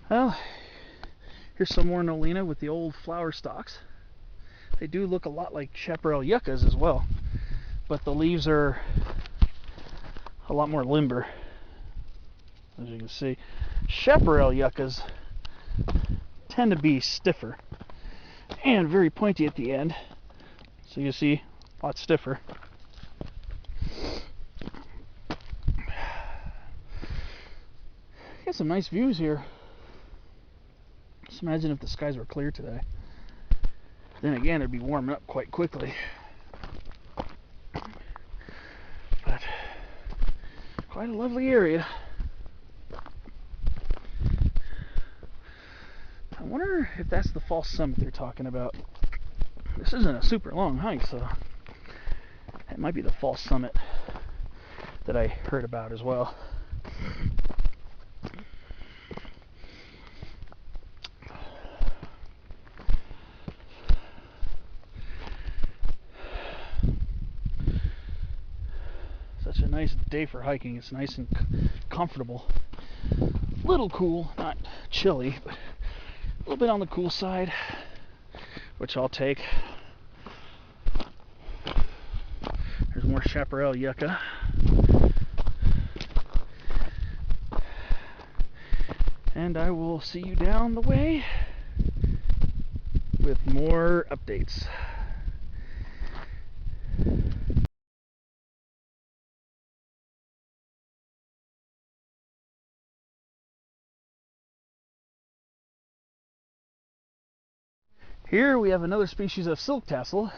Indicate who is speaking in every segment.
Speaker 1: Well, here's some more Nolina with the old flower stalks. They do look a lot like chaparral yuccas as well, but the leaves are a lot more limber, as you can see. Chaparral yuccas tend to be stiffer and very pointy at the end, so you see a lot stiffer. Got some nice views here. Just imagine if the skies were clear today. Then again, it'd be warming up quite quickly. But quite a lovely area. I wonder if that's the false summit they're talking about. This isn't a super long hike, so it might be the false summit that I heard about as well. Such a nice day for hiking. It's nice and comfortable. A little cool, not chilly, but a little bit on the cool side, which I'll take. There's more chaparral yucca. And I will see you down the way with more updates. Here we have another species of silk tassel.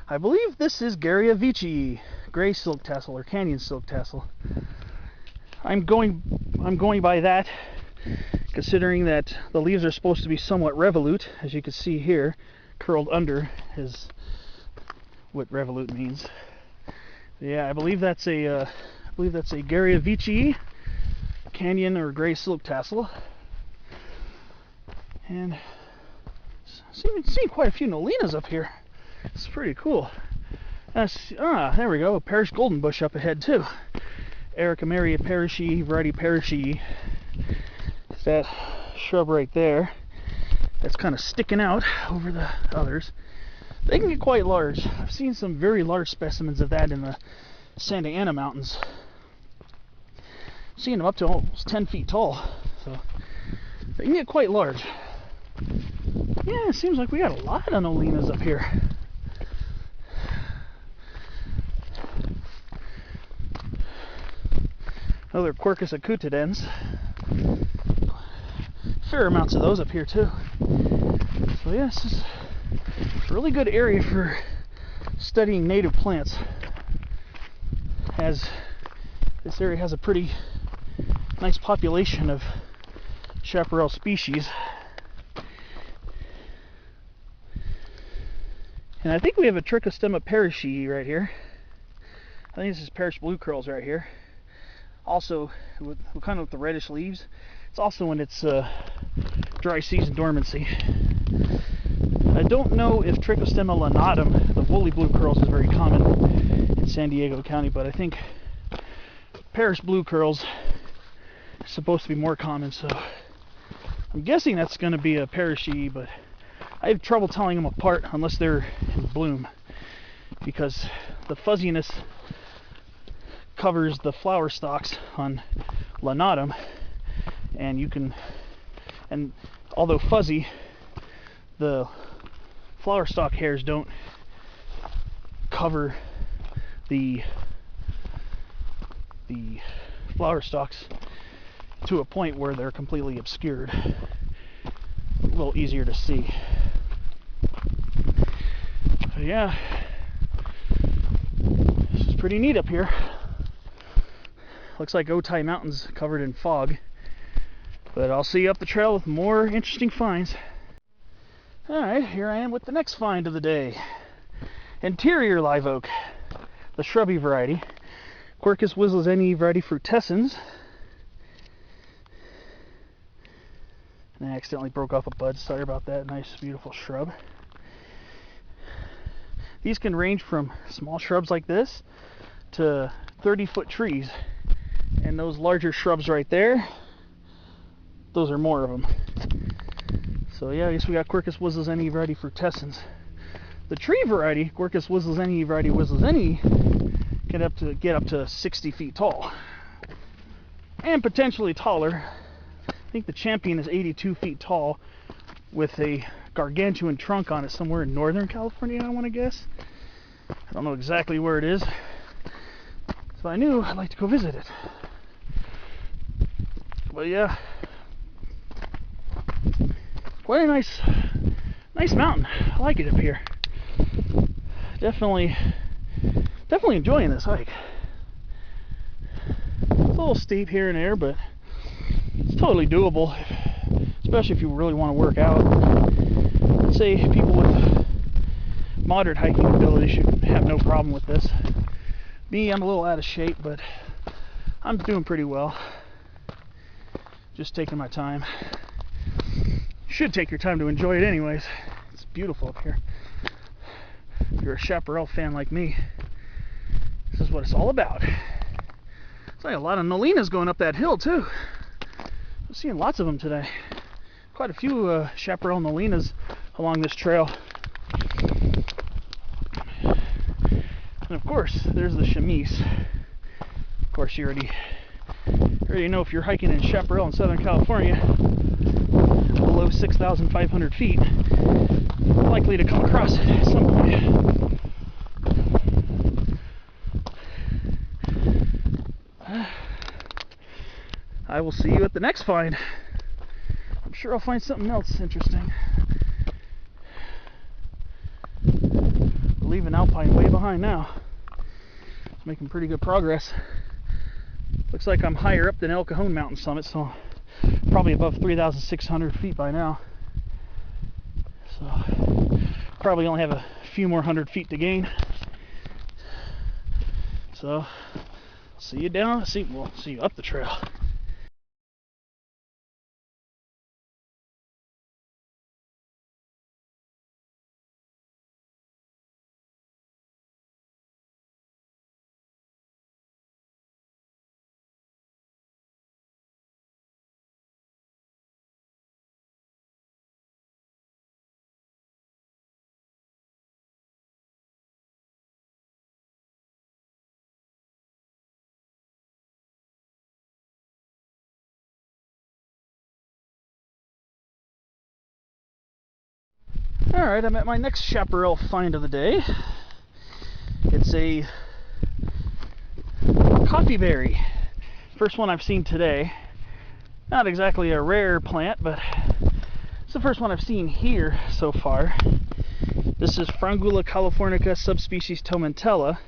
Speaker 1: I believe this is Garryavici, gray silk tassel or canyon silk tassel. I'm going by that, considering that the leaves are supposed to be somewhat revolute, as you can see here, curled under is what revolute means. Yeah, I believe that's a Garryavici canyon or gray silk tassel, and seen quite a few Nolinas up here. It's pretty cool. There we go, a Parish golden bush up ahead too. Ericomeria parishii, variety parishii. It's that shrub right there that's kind of sticking out over the others. They can get quite large. I've seen some very large specimens of that in the Santa Ana Mountains. I've seen them up to almost 10 feet tall, so they can get quite large. Yeah, it seems like we got a lot of Nolinas up here. Another Quercus acutidens. Fair amounts of those up here too. So yeah, this is a really good area for studying native plants, as this area has a pretty nice population of chaparral species. And I think we have a Trichostema parishii right here. I think this is Parish blue curls right here. Also, kind of with the reddish leaves. It's also in its dry season dormancy. I don't know if Trichostema lanatum, the woolly blue curls, is very common in San Diego County, but I think Parish blue curls is supposed to be more common, so I'm guessing that's going to be a parishii, but I have trouble telling them apart unless they're in bloom, because the fuzziness covers the flower stalks on lanatum, and although fuzzy, the flower stalk hairs don't cover the flower stalks to a point where they're completely obscured. A little easier to see. So yeah, this is pretty neat up here. Looks like Otay Mountain's covered in fog, but I'll see you up the trail with more interesting finds. Alright, here I am with the next find of the day. Interior Live Oak, the shrubby variety. Quercus wislizeni variety frutescens. And I accidentally broke off a bud, sorry about that. Nice, beautiful shrub. These can range from small shrubs like this to 30-foot trees. And those larger shrubs right there, those are more of them. So yeah, I guess we got Quercus wislizeni variety frutescens. The tree variety, Quercus wislizeni variety wislizeni, can get up to 60 feet tall. And potentially taller. I think the champion is 82 feet tall with a gargantuan trunk on it somewhere in Northern California, I want to guess. I don't know exactly where it is. So I knew I'd like to go visit it. But yeah, quite a nice mountain. I like it up here. Definitely enjoying this hike. It's a little steep here and there, but it's totally doable, especially if you really want to work out. I'd say people with moderate hiking ability should have no problem with this. Me, I'm a little out of shape, but I'm doing pretty well. Just taking my time. You should take your time to enjoy it anyways. It's beautiful up here. If you're a chaparral fan like me, this is what it's all about. It's like a lot of Nolinas going up that hill too. I'm seeing lots of them today. Quite a few chaparral Nolinas along this trail. And of course, there's the chamise. Of course, you already know if you're hiking in chaparral in Southern California, below 6,500 feet, you're likely to come across it at some point. I will see you at the next find. I'm sure I'll find something else interesting. Leaving Alpine way behind now. It's making pretty good progress. Looks like I'm higher up than El Cajon Mountain summit, so probably above 3,600 feet by now. So probably only have a few more 100 feet to gain. So see you down. We'll see you up the trail. Alright, I'm at my next chaparral find of the day. It's a coffee berry. First one I've seen today. Not exactly a rare plant, but it's the first one I've seen here so far. This is Frangula californica subspecies tomentella.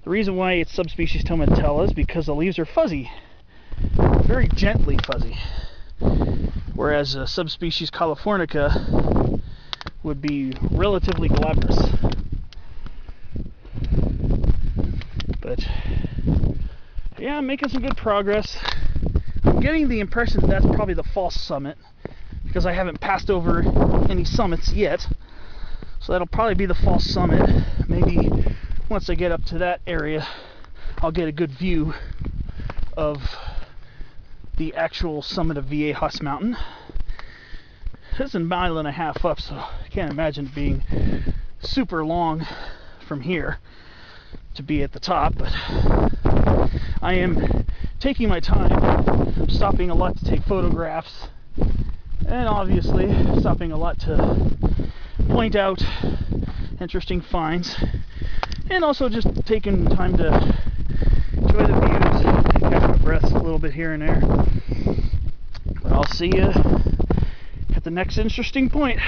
Speaker 1: The reason why it's subspecies tomentella is because the leaves are fuzzy. Very gently fuzzy. Whereas subspecies californica would be relatively glabrous. But yeah, I'm making some good progress. I'm getting the impression that that's probably the false summit because I haven't passed over any summits yet. So that'll probably be the false summit. Maybe once I get up to that area, I'll get a good view of the actual summit of Viejas Mountain. It's a mile and a half up, so I can't imagine it being super long from here to be at the top, but I am taking my time. I'm stopping a lot to take photographs, and obviously stopping a lot to point out interesting finds, and also just taking time to enjoy the views, catch my breath a little bit here and there. But I'll see you at the next interesting point.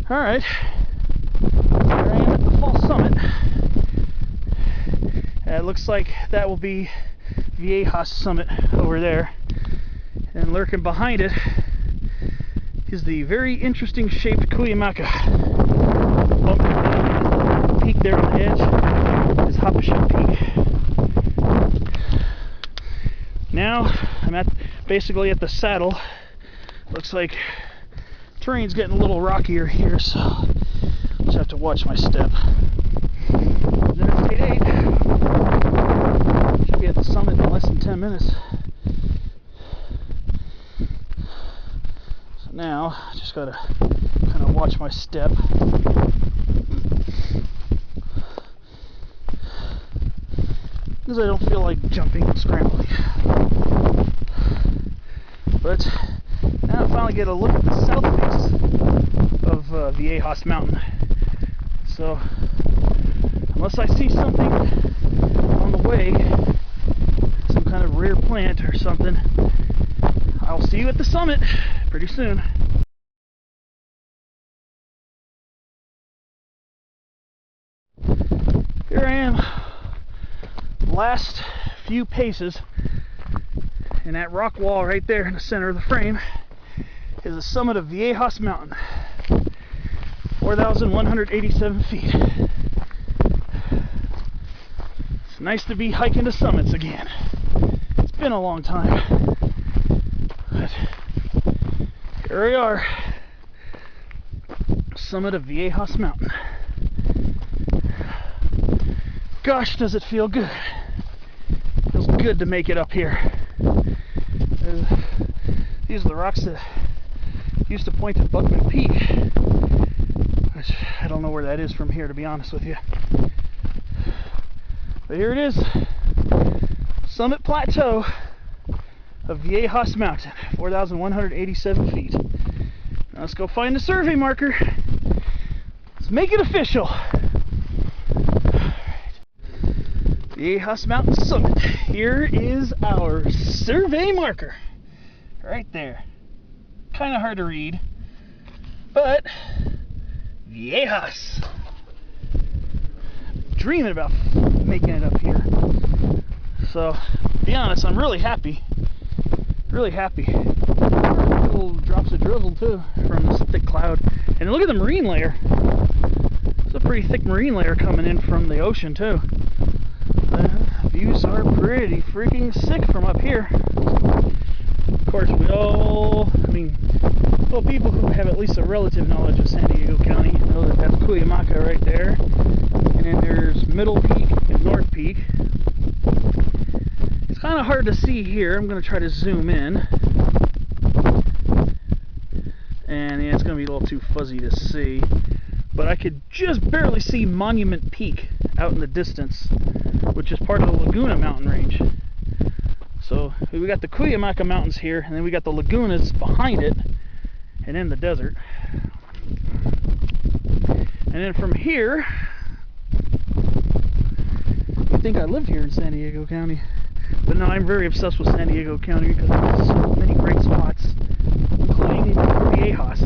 Speaker 1: Alright, here I am at the false summit. It looks like that will be Viejas summit over there. And lurking behind it is the very interesting shaped Cuyamaca Peak there on the edge is Peak. Now I'm basically at the saddle. Looks like terrain's getting a little rockier here, so I'll just have to watch my step. There's gate 8. Should be at the summit in less than 10 minutes. Now, just gotta kind of watch my step. Because I don't feel like jumping and scrambling. But now I finally get a look at the south face of Viejas Mountain. So, unless I see something on the way, some kind of rare plant or something, I'll see you at the summit pretty soon. Here I am, last few paces, and that rock wall right there in the center of the frame is the summit of Viejas Mountain, 4,187 feet. It's nice to be hiking to summits again. It's been a long time, but here we are, summit of Viejas Mountain. Gosh, does it feel good. Feels good to make it up here. These are the rocks that used to point to Buckman Peak, which I don't know where that is from here, to be honest with you. But here it is, summit plateau of Viejas Mountain, 4,187 feet. Now let's go find the survey marker. Let's make it official. Viejas Mountain summit. Here is our survey marker. Right there. Kind of hard to read, but Viejas. Dreaming about making it up here. So, to be honest, I'm really happy. Really happy. Little drops of drizzle too from this thick cloud. And look at the marine layer. It's a pretty thick marine layer coming in from the ocean too. The views are pretty freaking sick from up here. Of course, people who have at least a relative knowledge of San Diego County know that that's Cuyamaca right there. And then there's Middle Peak and North Peak. It's kind of hard to see here. I'm going to try to zoom in. And yeah, it's going to be a little too fuzzy to see. But I could just barely see Monument Peak out in the distance, which is part of the Laguna mountain range. So we got the Cuyamaca Mountains here, and then we got the Lagunas behind it, and in the desert. And then from here, I think I live here in San Diego County. But no, I'm very obsessed with San Diego County because there's so many great spots, including Viejas.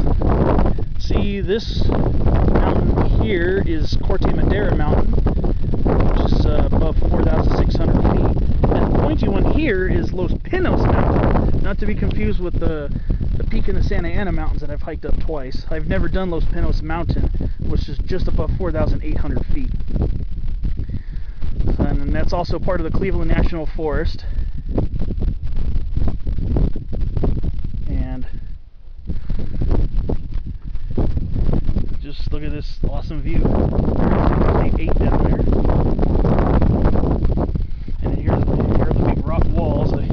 Speaker 1: See, this mountain here is Corte Madera Mountain, which is above 4,600 feet. And the pointy one here is Los Pinos Mountain, not to be confused with the peak in the Santa Ana Mountains that I've hiked up twice. I've never done Los Pinos Mountain, which is just above 4,800 feet. And that's also part of the Cleveland National Forest. And just look at this awesome view. There's 8 down there. And here are the big rock walls. I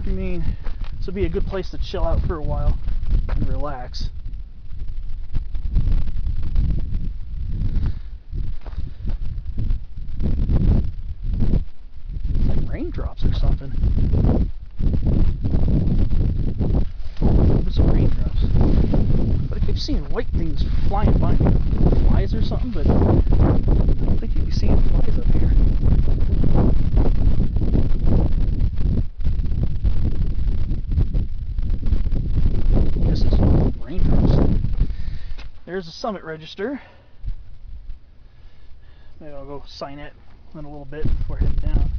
Speaker 1: mean, this would be a good place to chill out for a while and relax. It's like raindrops or something. There's some raindrops. But I keep seeing white things flying by me. Flies or something, but I don't think you'd be seeing flies up here. I guess it's raindrops. There's the summit register. Maybe I'll go sign it in a little bit before heading down.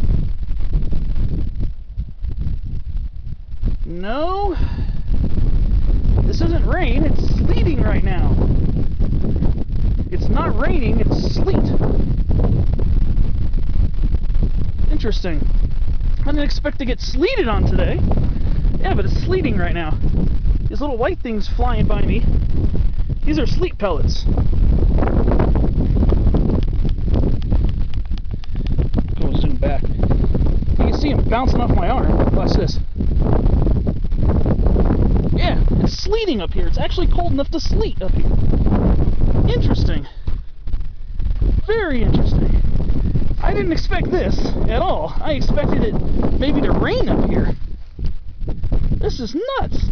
Speaker 1: No, this isn't rain, it's sleeting right now. It's not raining, it's sleet. Interesting. I didn't expect to get sleeted on today. Yeah, but it's sleeting right now. These little white things flying by me, these are sleet pellets. Go zoom back. You can see them bouncing off my arm. Watch this. Yeah, it's sleet. sleeting up here. It's actually cold enough to sleet up here. Interesting. Very interesting. I didn't expect this at all. I expected it maybe to rain up here. This is nuts.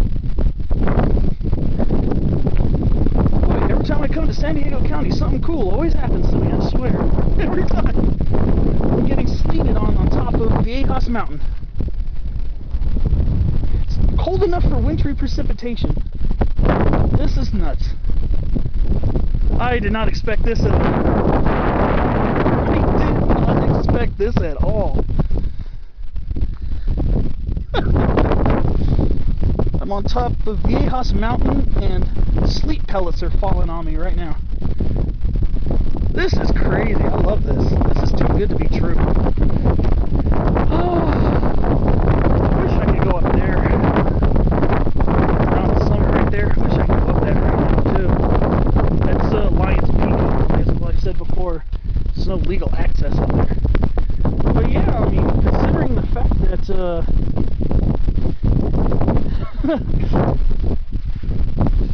Speaker 1: Boy, every time I come to San Diego County, something cool always happens to me, I swear. Every time. I'm getting sleeted on top of Viejas Mountain. It's cold enough for wintry precipitation. This is nuts. I did not expect this at all. I did not expect this at all. I'm on top of Viejas Mountain and sleet pellets are falling on me right now. This is crazy. I love this. This is too good to be true. Oh, I wish I could go up there. Around the summit right there. I wish I could go up that right now too. That's Lion's Peak. As I said before, there's no legal access up there. But yeah, I mean, considering the fact that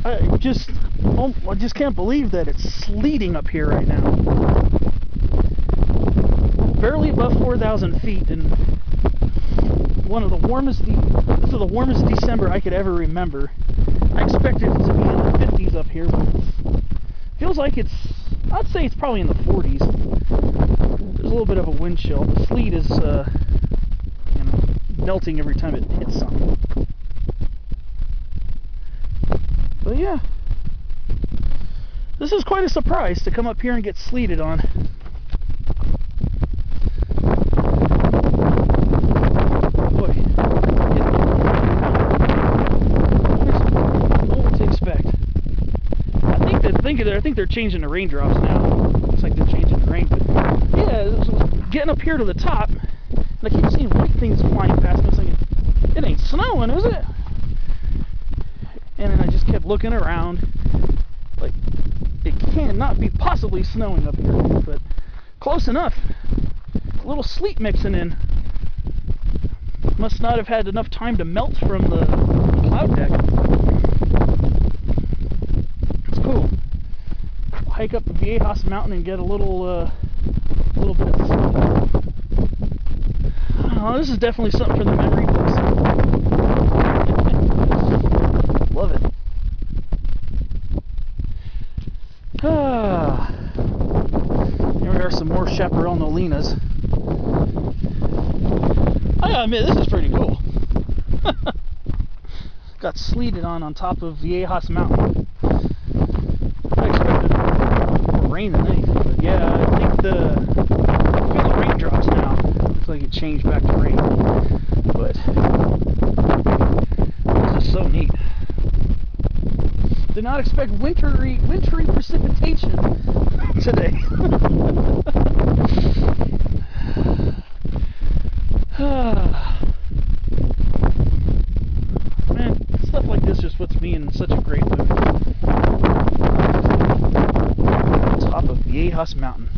Speaker 1: I just can't believe that it's sleeting up here right now. Barely above 4,000 feet, and one of the warmest. This is the warmest December I could ever remember. I expected it to be in the 50s up here, but it feels like it's. I'd say it's probably in the 40s. There's a little bit of a wind chill. The sleet is, melting every time it hits something. But yeah, this is quite a surprise to come up here and get sleeted on. Boy, what to expect? I think they're changing the raindrops now. Looks like they're changing the rain. But yeah, getting up here to the top, and I keep seeing white things flying past me. It's like, it ain't snowing, is it? And then I just kept looking around, like, it cannot be possibly snowing up here, but close enough. A little sleet mixing in. Must not have had enough time to melt from the cloud deck. It's cool. I'll hike up the Viejas Mountain and get a little bit of sleep. Oh, this is definitely something for the memory books. Love it. Here we are, some more chaperonolinas. I gotta admit, this is pretty cool. Got sleeted on top of Viejas Mountain. I expected more rain than anything, but yeah, I think the raindrops now. Looks like it changed back to rain. But this is so neat. Did not expect wintry precipitation today. Man, stuff like this just puts me in such a great mood. On top of Viejas Mountain.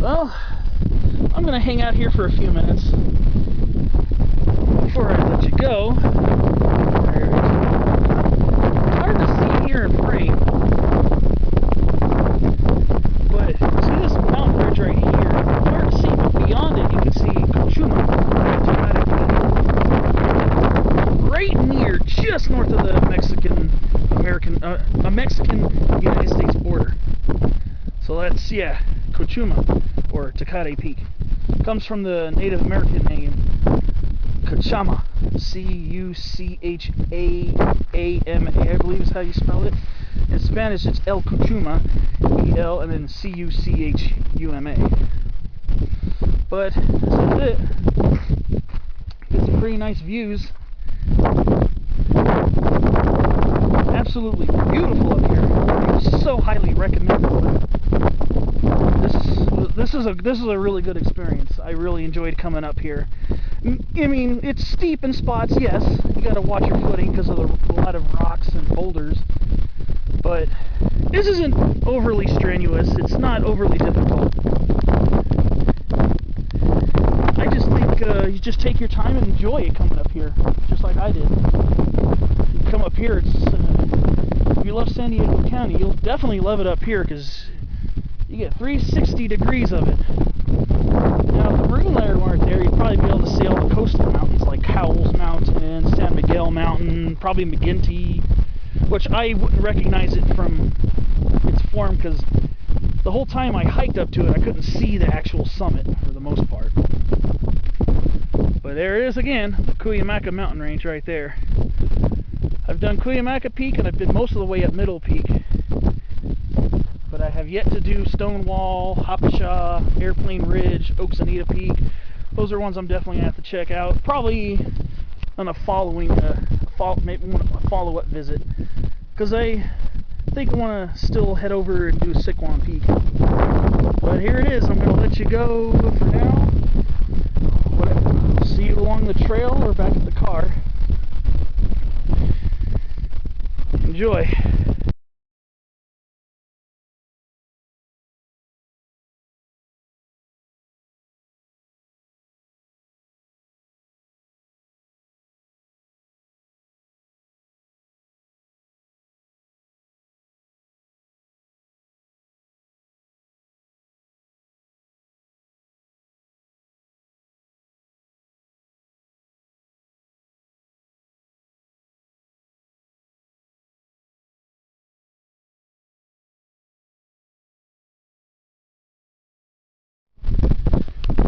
Speaker 1: Well, I'm gonna hang out here for a few minutes. Before I let you go, hard to see here in frame, but see this mountain ridge right here? Hard to see, but beyond it you can see Cuyamaca Peak, right near, just north of the Mexican-United States border. So that's, yeah, Cuyamaca, or Tecate Peak. Comes from the Native American name Cuyama, C-U-C-H-A-A-M-A, I believe is how you spell it. In Spanish, it's El Cuyama, E-L, and then C-U-C-H-U-M-A. But that's it. Get some pretty nice views. Absolutely beautiful up here. So highly recommended. This is a really good experience. I really enjoyed coming up here. I mean, it's steep in spots, yes. You got to watch your footing because of a lot of rocks and boulders. But this isn't overly strenuous. It's not overly difficult. I just think, you just take your time and enjoy it coming up here, just like I did. You come up here, if you love San Diego County, you'll definitely love it up here because you get 360 degrees of it. Now, if the marine layer weren't there, you'd probably be able to see all the coastal mountains like Powell's Mountain, San Miguel Mountain, probably McGinty, which I wouldn't recognize it from its form because the whole time I hiked up to it, I couldn't see the actual summit for the most part. But there it is again, the Cuyamaca mountain range right there. I've done Cuyamaca Peak and I've been most of the way up Middle Peak. But I have yet to do Stonewall, Hopshaw, Airplane Ridge, Manzanita Peak. Those are ones I'm definitely going to have to check out. Probably on a following, maybe a follow-up visit. Because I think I want to still head over and do Sycuan Peak. But here it is. I'm going to let you go for now. See you along the trail or back at the car. Enjoy.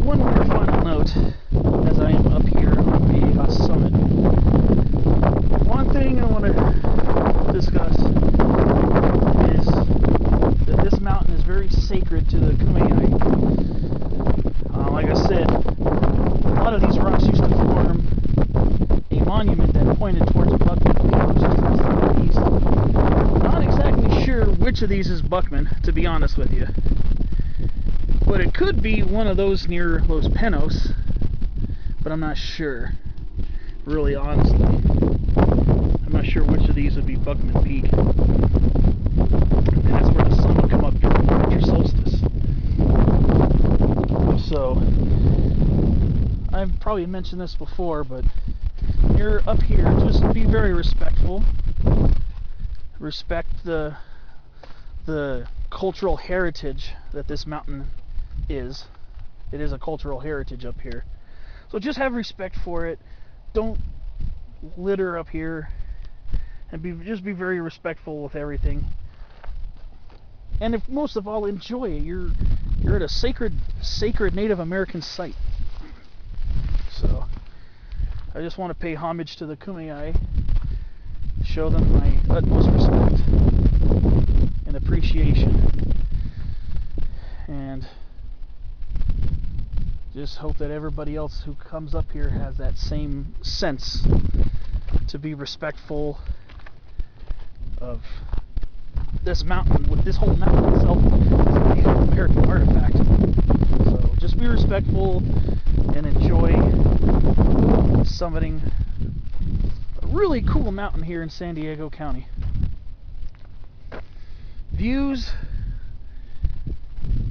Speaker 1: One more final note as I am up here on the Viejas summit. One thing I want to discuss is that this mountain is very sacred to the Kumeyaay. Like I said, a lot of these rocks used to form a monument that pointed towards Buckman Peak, which is to the east. I'm not exactly sure which of these is Buckman, to be honest with you. But it could be one of those near Los Pinos, but I'm not sure, really honestly. I'm not sure which of these would be Buckman Peak. And that's where the sun will come up during the winter solstice. So, I've probably mentioned this before, but you're up here, just be very respectful. Respect the cultural heritage that this mountain is. It is a cultural heritage up here. So just have respect for it. Don't litter up here, and just be very respectful with everything. And if most of all, enjoy it. You're at a sacred Native American site. So I just want to pay homage to the Kumeyaay, show them my utmost respect and appreciation, and just hope that everybody else who comes up here has that same sense to be respectful of this mountain, with this whole mountain itself as a Native American artifact. So just be respectful and enjoy summiting a really cool mountain here in San Diego County. Views,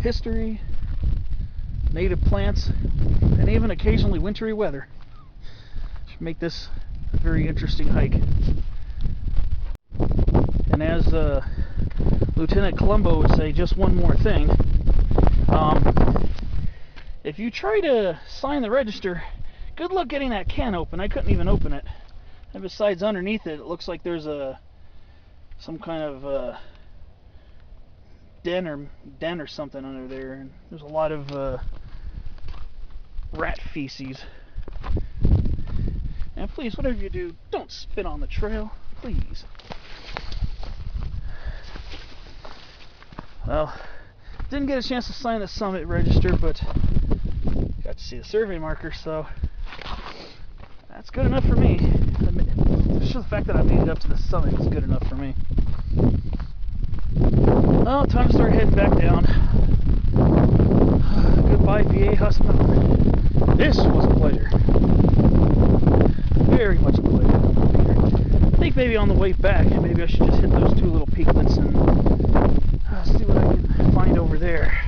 Speaker 1: history, native plants, and even occasionally wintry weather should make this a very interesting hike. And as Lieutenant Columbo would say, just one more thing. If you try to sign the register, good luck getting that can open. I couldn't even open it. And besides, underneath it, it looks like there's some kind of den or something under there. And there's a lot of rat feces. And please, whatever you do, don't spit on the trail, please. Well, didn't get a chance to sign the summit register, but got to see the survey marker, so that's good enough for me. Just the fact that I made it up to the summit is good enough for me. Well, time to start heading back down. Goodbye, Viejas Mountain. This was a pleasure. Very much a pleasure. I think maybe on the way back, maybe I should just hit those two little peaklets and see what I can find over there.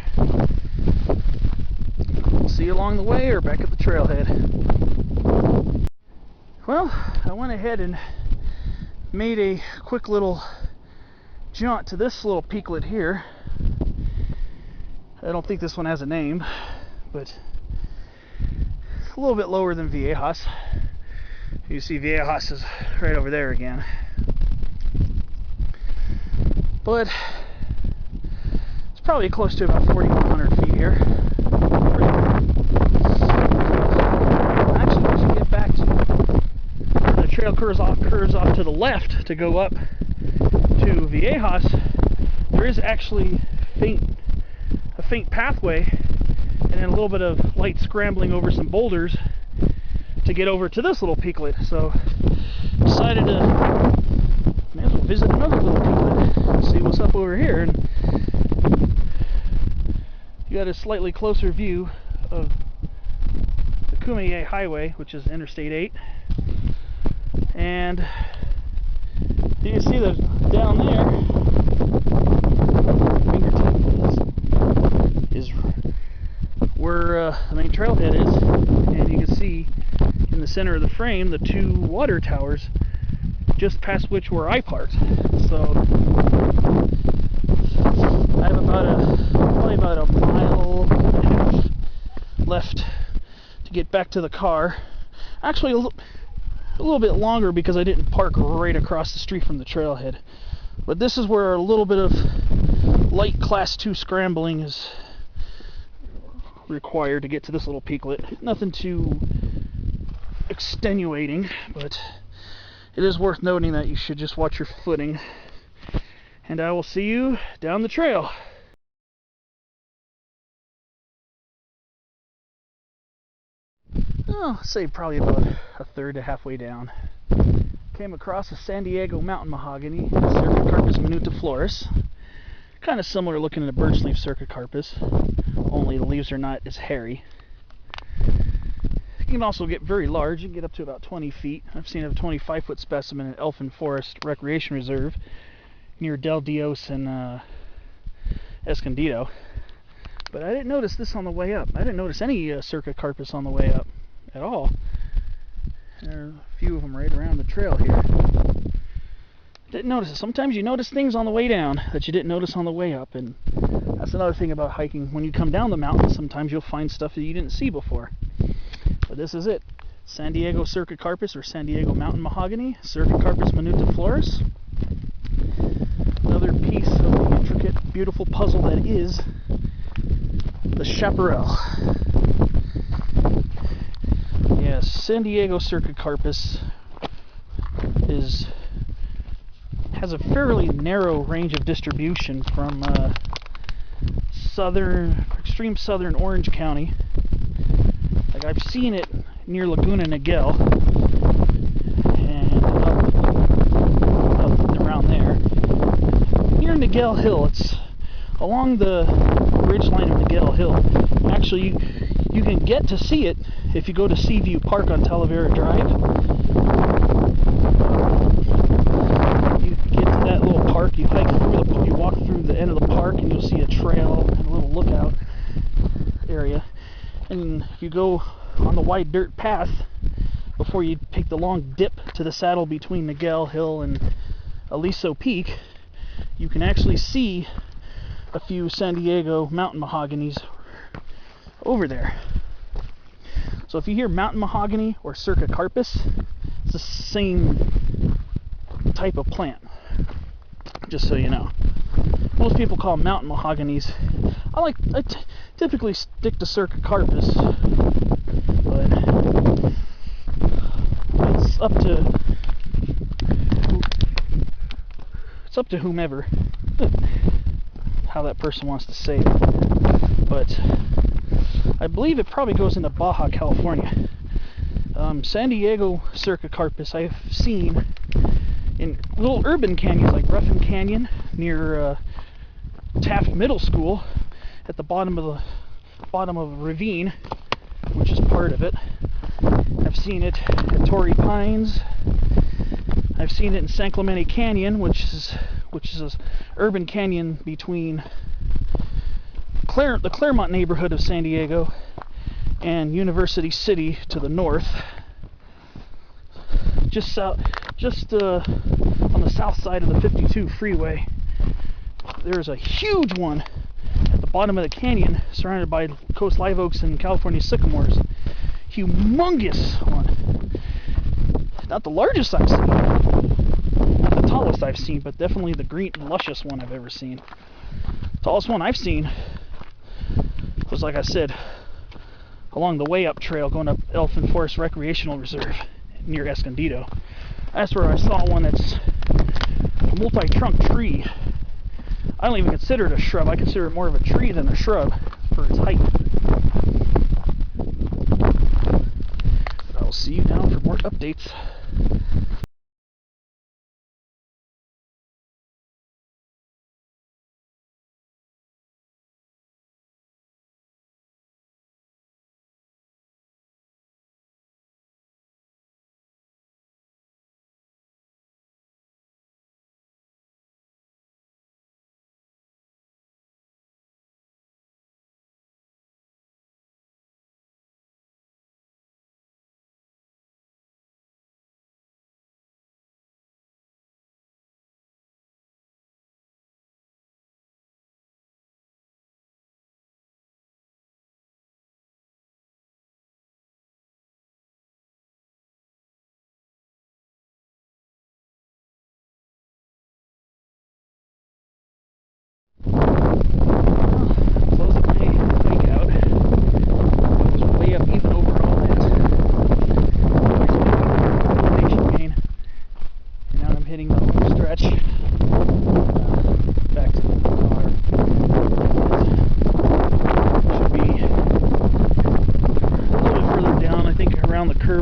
Speaker 1: See you along the way or back at the trailhead. Well, I went ahead and made a quick little jaunt to this little peaklet here. I don't think this one has a name, but a little bit lower than Viejas. You see Viejas is right over there again. But it's probably close to about 4,100 feet here. Actually, once you get back to the trail curves off to the left to go up to Viejas, there is actually a faint pathway and then a little bit of light scrambling over some boulders to get over to this little peaklet. So decided to may as well visit another little peaklet and see what's up over here. And you got a slightly closer view of the Cuyamaca Highway, which is Interstate 8, and you can see that down there is where the main trailhead is, and you can see in the center of the frame the two water towers just past which where I parked. So I have probably about a mile and a half left to get back to the car. Actually a little bit longer because I didn't park right across the street from the trailhead. But this is where a little bit of light class 2 scrambling is required to get to this little peaklet. Nothing too extenuating, but it is worth noting that you should just watch your footing. And I will see you down the trail. Oh, say probably about a third to halfway down. Came across a San Diego mountain mahogany, Cercocarpus minutiflorus. Kind of similar looking to birch leaf Cercocarpus, only the leaves are not as hairy. You can also get very large. You can get up to about 20 feet. I've seen a 25-foot specimen in Elfin Forest Recreation Reserve near Del Dios and Escondido. But I didn't notice this on the way up. I didn't notice any Cercocarpus on the way up at all. There are a few of them right around the trail here. Didn't notice it. Sometimes you notice things on the way down that you didn't notice on the way up, and that's another thing about hiking. When you come down the mountain, sometimes you'll find stuff that you didn't see before. But this is it. San Diego Cercocarpus, or San Diego mountain mahogany, Cercocarpus minutiflorus. Another piece of the intricate, beautiful puzzle that is the chaparral. Yes, San Diego Cercocarpus has a fairly narrow range of distribution from extreme southern Orange County. Like I've seen it near Laguna, Niguel, and up around there. Near Niguel Hill, it's along the ridgeline of Niguel Hill. Actually, you can get to see it if you go to Seaview Park on Talavera Drive. You get to that little park, you hike through you walk through the end of the park, and you'll see a trail and a little lookout area. And you go on the wide dirt path before you take the long dip to the saddle between Niguel Hill and Aliso Peak. You can actually see a few San Diego mountain mahoganies over there. So if you hear mountain mahogany or Cercocarpus, it's the same type of plant, just so you know. Most people call them mountain mahoganies. I typically stick to Cercocarpus, but it's up to whomever how that person wants to say it. But I believe it probably goes into Baja California. San Diego Cercocarpus I've seen in little urban canyons like Ruffin Canyon near Taft Middle School at the bottom of a ravine, which is part of it. I've seen it at Torrey Pines. I've seen it in San Clemente Canyon, which is an urban canyon between the Claremont neighborhood of San Diego and University City to the north. just on the south side of the 52 freeway. There's a huge one at the bottom of the canyon, surrounded by coast live oaks and California sycamores. Humongous one. Not the largest I've seen, not the tallest I've seen, but definitely the green, luscious one I've ever seen. The tallest one I've seen was, like I said, along the way up trail going up Elephant Forest Recreational Reserve near Escondido. That's where I saw one that's a multi-trunk tree. I don't even consider it a shrub. I consider it more of a tree than a shrub for its height. But I'll see you now for more updates.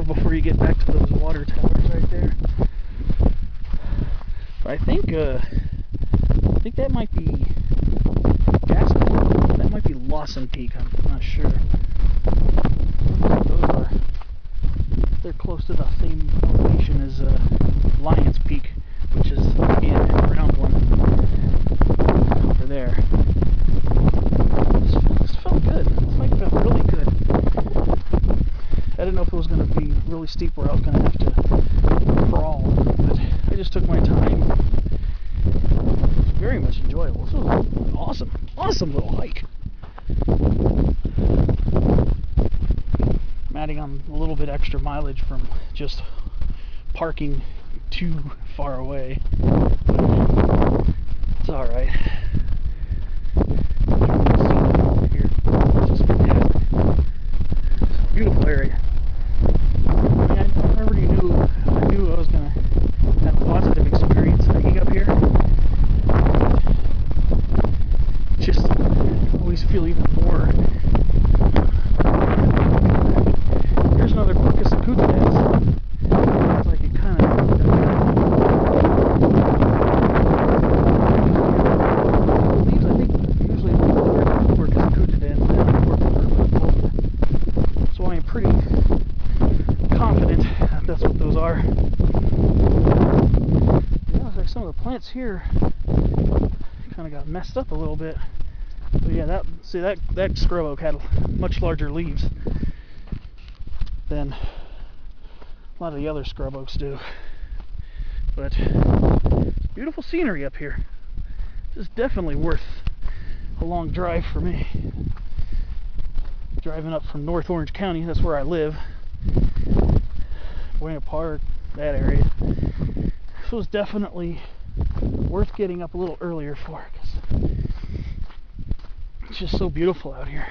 Speaker 1: Before you get back to those water towers right there. But I think that might be Gaston. That might be Lawson Peak. I'm not sure. Those are, they're close to the same elevation as Lyons Peak, which is again a round one over there. This felt good. This hike felt really good. I didn't know if it was going to be really steep where I was going to have to crawl, but I just took my time. It was very much enjoyable. This was an awesome little hike. I'm adding on a little bit extra mileage from just parking too far away. It's alright. Here. It's just beautiful area. I knew I was going to have a positive experience hiking up here. Just always feel even more. Here's another Quercus acutidens. It's like it kind of. These I think usually Quercus acutidens and Quercus. So I am pretty confident that that's what those are. Yeah, it's like some of the plants here kind of got messed up a little bit. But yeah, that scrub oak had much larger leaves than a lot of the other scrub oaks do. But beautiful scenery up here. This is definitely worth a long drive for me. Driving up from North Orange County, that's where I live. Buena Park, that area. This was definitely worth getting up a little earlier for, because it's just so beautiful out here.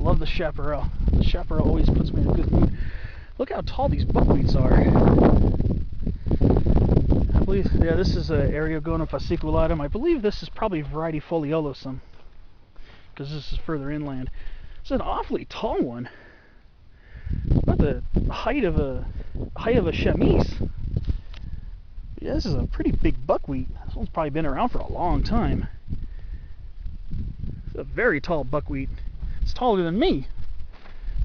Speaker 1: Love the chaparral. The chaparral always puts me in a good mood. Look how tall these buckwheats are. I believe, yeah, this is an Eriogonum fasciculatum. I believe this is probably variety foliolosum, because this is further inland. It's an awfully tall one. About the height of a chamise. Yeah, this is a pretty big buckwheat. This one's probably been around for a long time. It's a very tall buckwheat. It's taller than me.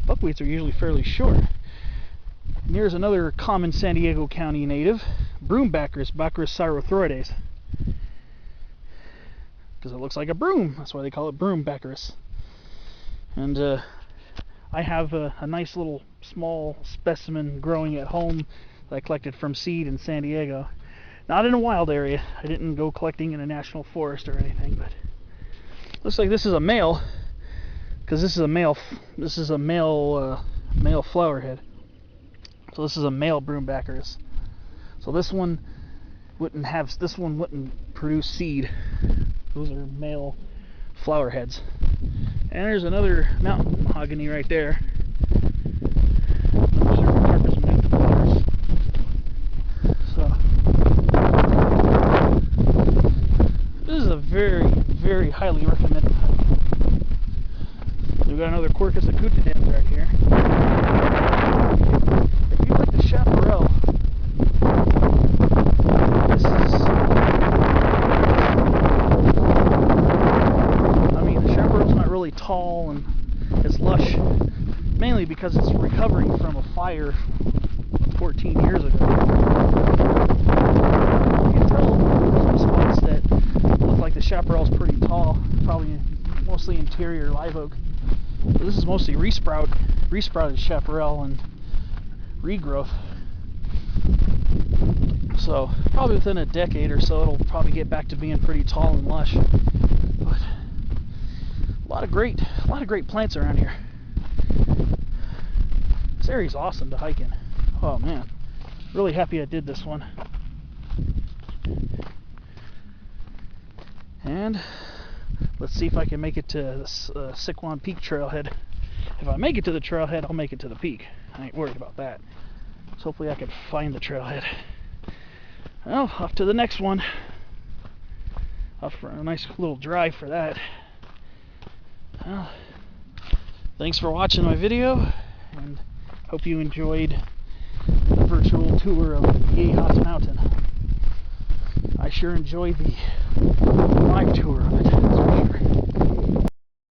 Speaker 1: Buckwheats are usually fairly short. And here's another common San Diego County native, Broombacchus, Bacchus cyrothrioides. Because it looks like a broom. That's why they call it Broombacchus. And I have a nice little small specimen growing at home that I collected from seed in San Diego. Not in a wild area. I didn't go collecting in a national forest or anything, but looks like this is a male, because this is a male. This is a male flower head. So this is a male Broombaccharis. So this one wouldn't have. This one wouldn't produce seed. Those are male flower heads. And there's another mountain mahogany right there. Cercocarpus minutiflorus. So this is a very, very highly recommended hike. We've got another Quercus acutidens right here. If you like the chaparral, this is. I mean, the chaparral's not really tall and it's lush, mainly because it's recovering from a fire 14 years ago. You can tell some spots that look like the chaparral's pretty tall, probably mostly interior live oak. But this is mostly resprouted chaparral and regrowth. So probably within a decade or so, it'll probably get back to being pretty tall and lush. But a lot of great plants around here. This area's awesome to hike in. Oh man, really happy I did this one. And let's see if I can make it to this Sycuan Peak trailhead. If I make it to the trailhead, I'll make it to the peak. I ain't worried about that. So hopefully I can find the trailhead. Well, off to the next one. Off for a nice little drive for that. Well, thanks for watching my video, and hope you enjoyed the virtual tour of Viejas Mountain. I sure enjoyed the live tour of it, that's for sure.